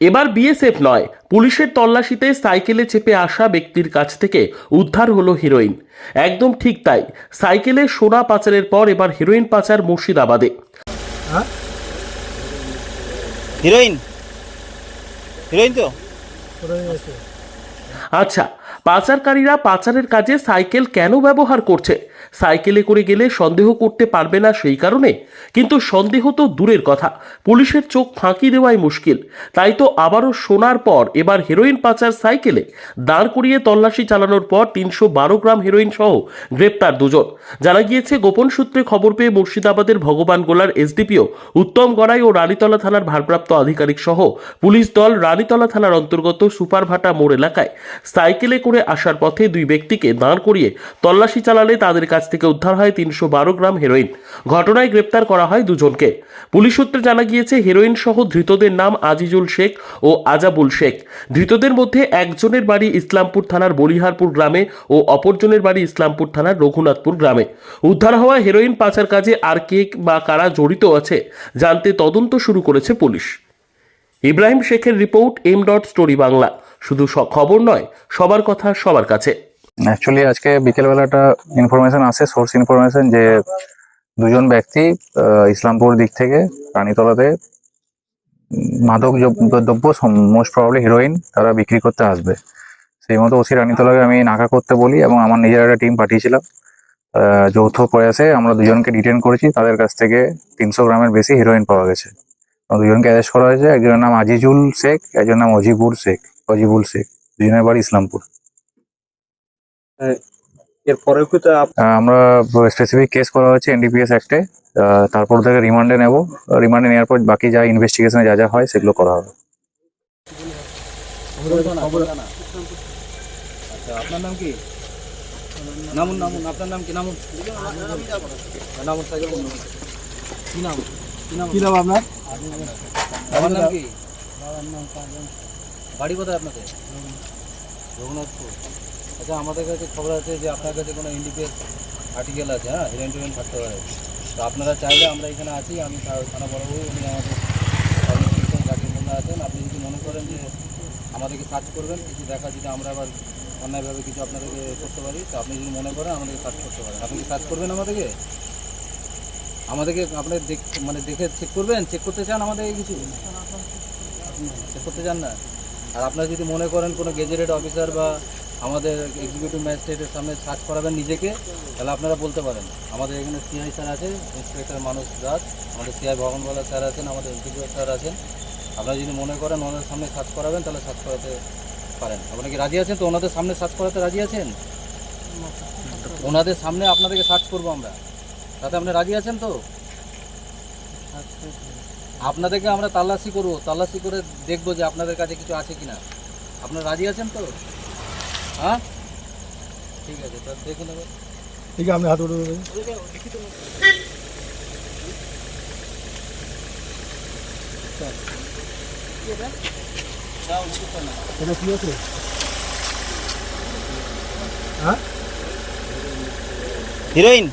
এবার বিএসএফ নয়, পুলিশের তল্লাশিতে সাইকেলে চেপে আসা ব্যক্তির কাছ থেকে উদ্ধার হলো হিরোইন। একদম ঠিক তাই, সাইকেলে সোনা পাচারের পর এবার হিরোইন পাচার মুর্শিদাবাদে। হিরোইন হিরোইন তো আচ্ছা, পাচারকারীরা পাচারের কাজে সাইকেল কেন ব্যবহার করছে? সাইকেলে করে গেলে সন্দেহ করতে পারবে না সেই কারণে? কিন্তু সন্দেহ তো দূরের কথা, পুলিশের চোখ ফাঁকি দেওয়াই মুশকিল। তাই তো আবারও শোনার পর এবার হেরোইন পাচার সাইকেলে দাঁড় করিয়ে তল্লাশি চালানোর পর 312 গ্রাম হেরোইন সহ গ্রেপ্তার দুজন। জানা গিয়েছে, গোপন সূত্রে খবর পেয়ে মুর্শিদাবাদের ভগবানগোলার এসডিপিও উত্তম গড়াই ও রানীতলা থানার ভারপ্রাপ্ত আধিকারিক সহ পুলিশ দল রানীতলা থানার অন্তর্গত সুপারভাটা মোড় এলাকায় সাইকেলে করে আসার পথে দুই ব্যক্তিকে দাঁড় করিয়ে তল্লাশি চালালে তাদের কাছ থেকে উদ্ধার হয় 312 গ্রাম হেরোইন। ঘটনায় গ্রেপ্তার করা হয় দুজনকে। পুলিশ সূত্রে জানা গিয়েছে, হেরোইন সহ ধৃতদের নাম আজিজুল শেখ ও আজাবুল শেখ। ধৃতদের মধ্যে একজনের বাড়ি ইসলামপুর থানার বলিহারপুর গ্রামে ও অপরজনের বাড়ি ইসলামপুর থানার রঘুনাথপুর গ্রামে। উদ্ধার হওয়া হেরোইন পাচার কাজে আর কে বা কারা জড়িত আছে জানতে তদন্ত শুরু করেছে পুলিশ। ইব্রাহিম শেখের রিপোর্ট, M.স্টোরি বাংলা। শুধু খবর নয়, সবার কথা সবার কাছে। অ্যাকচুয়ালি আজকে বিকেলবেলা একটা ইনফরমেশন আসে, সোর্স ইনফরমেশন, যে দুজন ব্যক্তি ইসলামপুর দিক থেকে রানীতলাতে মাদক দ্রব্য, মোস্ট প্রবাবলি হিরোইন, তারা বিক্রি করতে আসবে। সেই মতো ওসি রানীতলাকে আমি নাকা করতে বলি এবং আমার নিজের একটা টিম পাঠিয়েছিলাম। যৌথ প্রয়াসে আমরা দুজনকে ডিটেন করেছি। তাদের কাছ থেকে 300 গ্রামের বেশি হিরোইন পাওয়া গেছে। দুজনকে অ্যারেস্ট করা হয়েছে। একজনের নাম আজিজুল শেখ, একজনের নাম অজিবুল শেখ। দুজনের বাড়ি ইসলামপুর। এরপরে আমরা স্পেসিফিক কেস করা হয়েছে NDPS অ্যাক্টে। তারপর থেকে রিমান্ডে নেব। রিমান্ডে নেওয়ার পর বাকি যা ইনভেস্টিগেশনে যা যা হয় সেগুলো করা হবে। আচ্ছা, আপনার নাম কি? নামুন নামুন, আপনার নাম কি? নামুন নামুন, সাইকেল বন্ধ। কি নাম কি নাম আপনার? আমার নাম কি? বাড়ি কোথায় আপনাদের? রঘুনাথপুর। আচ্ছা, আমাদের কাছে খবর আছে যে আপনার কাছে কোনো NDPS আর্টিকেল আছে। হ্যাঁ, হিরোইন টিরোইন থাকতে পারে। তো আপনারা চাইলে আমরা এখানে আছি, আমি থানা বড়বাবু, উনি আমাদের কর্মশিক্ষক যাকে বন্ধু আছেন। আপনি যদি মনে করেন যে আমাদেরকে সার্চ করবেন, কিছু দেখা যদি আমরা আবার অন্যায়ভাবে কিছু আপনাদেরকে করতে পারি, তো আপনি যদি মনে করেন আমাদেরকে সার্চ করতে পারেন। আপনি কি সার্চ করবেন আমাদেরকে আপনি দেখে চেক করবেন? চেক করতে চান আমাদেরকে কিছু? চেক করতে চান না? আর আপনারা যদি মনে করেন কোনো গেজেটেড অফিসার বা আমাদের এক্সিকিউটিভ ম্যাজিস্ট্রেটের সামনে সার্চ করাবেন নিজেকে, তাহলে আপনারা বলতে পারেন। আমাদের এখানে CI স্যার আছে, ইন্সপেক্টর মানুষ দাস, আমাদের CI ভগবানগোলা স্যার আছেন, আমাদের ইন্সপেক্টর স্যার আছেন। আপনারা যদি মনে করেন ওনাদের সামনে সার্চ করাবেন, তাহলে সার্চ করাতে পারেন। আপনারা কি রাজি আছেন তো? ওনাদের সামনে সার্চ করাতে রাজি আছেন? ওনাদের সামনে আপনাদেরকে সার্চ করবো আমরা, তাতে আপনি রাজি আছেন তো? আপনাদেরকে আমরা তল্লাশি করবো, তল্লাশি করে দেখবো যে আপনাদের কাছে কিছু আছে কিনা। আপনারা রাজি আছেন তো? হ্যাঁ, ঠিক আছে, তো দেখুন। ঠিক আছে, আপনি হাত উঠে দেবেন। এটা কি আছে? হিরোইন